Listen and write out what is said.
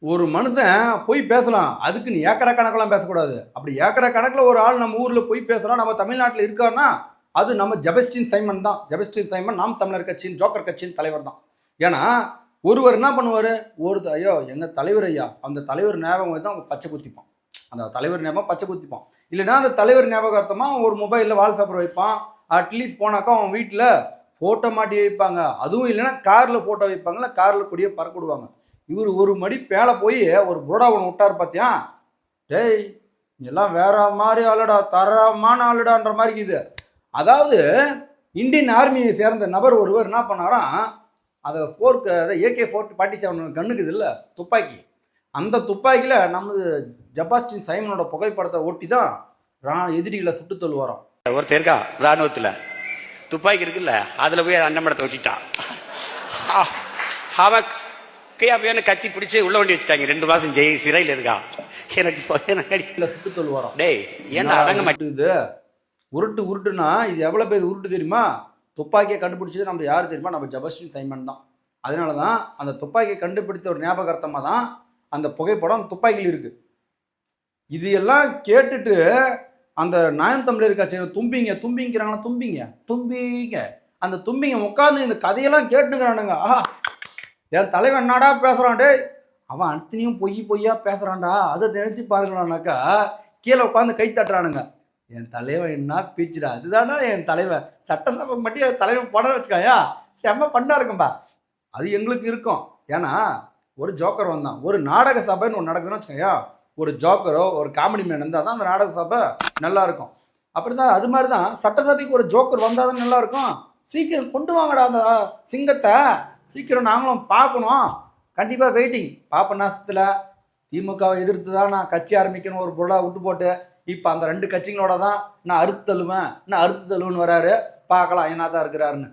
ஒரு மனுஷன் போய் பேசலாம். அதுக்குன்னு ஏக்கரா கணக்கெல்லாம் பேசக்கூடாது. அப்படி ஏக்கரா கணக்குல ஒரு ஆள் நம்ம ஊர்ல போய் பேசுறோம், நம்ம தமிழ்நாட்டுல இருக்காருன்னா, அது நம்ம ஜெபஸ்டின் சைமன் தான். ஜெபஸ்டின் சைமன் நாம் தமிழர் கட்சியின் ஜோக்கர் கட்சியின் தலைவர் தான். ஏன்னா, ஒருவர் என்ன பண்ணுவாரு? ஐயோ! எங்க தலைவர் ஐயா! அந்த தலைவர் ஞாபகம் வந்து அவங்க பச்சை குத்திப்பான். அந்த தலைவர் ஞாபகம் பச்சை குத்திப்பான். இல்லைன்னா அந்த தலைவர் ஞாபகார்த்தமா ஒரு மொபைல்ல வால்பேப்பர் வைப்பான். அட்லீஸ்ட் போனாக்கா அவன் வீட்ல ஃபோட்டோ மாட்டி வைப்பாங்க. அதுவும் இல்லைன்னா கார்ல ஃபோட்டோ வைப்பாங்கல்ல, கார்ல கொடிய பறக்க விடுவாங்க. இவர் ஒரு மடி மேலே போய் ஒரு புரோடா ஒன்று விட்டார் பார்த்தியா, டேய் எல்லாம் வேற மாதிரி ஆளுடா, தரமான ஆளுடான்ற மாதிரி இது. அதாவது இந்தியன் ஆர்மியை சேர்ந்த நபர் ஒருவர் என்ன பண்ணாராம், அதை அதை AK-47 கண்ணுக்குது இல்லை துப்பாக்கி, அந்த துப்பாக்கியில் நமது ஜெபாஸ்டின் சைமனோட புகைப்படத்தை ஒட்டி தான் எதிரிகளை சுட்டு தள்ளுவாராம். ஒருத்தர் இருக்கா ராணுவத்தில் துப்பாக்கி இருக்குல்ல, அதில் போய் அன்னமடத்தை ஒட்டிட்டான். அவன் கையாப்பையான கத்தி பிடிச்சி உள்ள வண்டி வச்சுட்டாங்க. 2 மாசம் சிறையில் இருக்கா. எனக்கு சுட்டு தள்ளுவாராம். டேய் ஏன்னா அடங்க மாட்டேங்குது. உருட்டுனா இது எவ்வளோ பேர் உருட்டு தெரியுமா? துப்பாக்கியை கண்டுபிடிச்சது நம்ம யார் தெரியுமா? நம்ம ஜெபாஸ்டின் சைமன் தான். அதனால தான் அந்த துப்பாக்கியை கண்டுபிடித்த ஒரு ஞாபகார்த்தமாக தான் அந்த புகைப்படம் துப்பாக்கியில் இருக்கு. இது எல்லாம் கேட்டுட்டு அந்த நாம் தமிழர் கட்சியில் தும்பிங்கிறாங்களா, தும்பிங்க அந்த தும்பிங்க உட்காந்து இந்த கதையெல்லாம் கேட்டுக்கிறானுங்க. ஆஹா, என் தலைவன் என்னடா பேசுகிறான், டே அவன் அத்தனையும் பொய்யா பேசுகிறான்டா, அதை நினச்சி பாருங்களானாக்கா கீழே உட்காந்து கை தட்டுறானுங்க. என் தலைவன் என்ன பேச்சுடா, அதுதானா என் தலைவன். சட்டசபை மட்டும் தலைவன் படம் வச்சுக்காயா, செம்ம பண்ணா இருக்கும்பா. அது எங்களுக்கு இருக்கும். ஏன்னா ஒரு ஜோக்கர் வந்தான். ஒரு நாடக சபைன்னு ஒன்று நடக்குதுன்னு வச்சுக்கோயா, ஒரு ஜோக்கரோ ஒரு காமெடி மேன் இருந்தால் தான் அந்த நாடக சபை நல்லா இருக்கும். அப்படி தான் அது மாதிரி தான் சட்டசபைக்கு ஒரு ஜோக்கர் வந்தால் தான் நல்லா இருக்கும். சீக்கிரம் கொண்டு வாங்கடா அந்த சிங்கத்தை, சீக்கிரம் நாங்களும் பார்க்கணும். கண்டிப்பாக வெயிட்டிங். பாப்ப நேரத்தில் திமுகவை எதிர்த்து தான் நான் கட்சி ஆரம்பிக்கணும் ஒரு பொருளாக விட்டு போட்டு இப்போ அந்த 2 கட்சிகளோட தான் நான் அறுத்து தள்ளுவேன்னு வராரு. பார்க்கலாம் என்ன தான் இருக்கிறாருன்னு.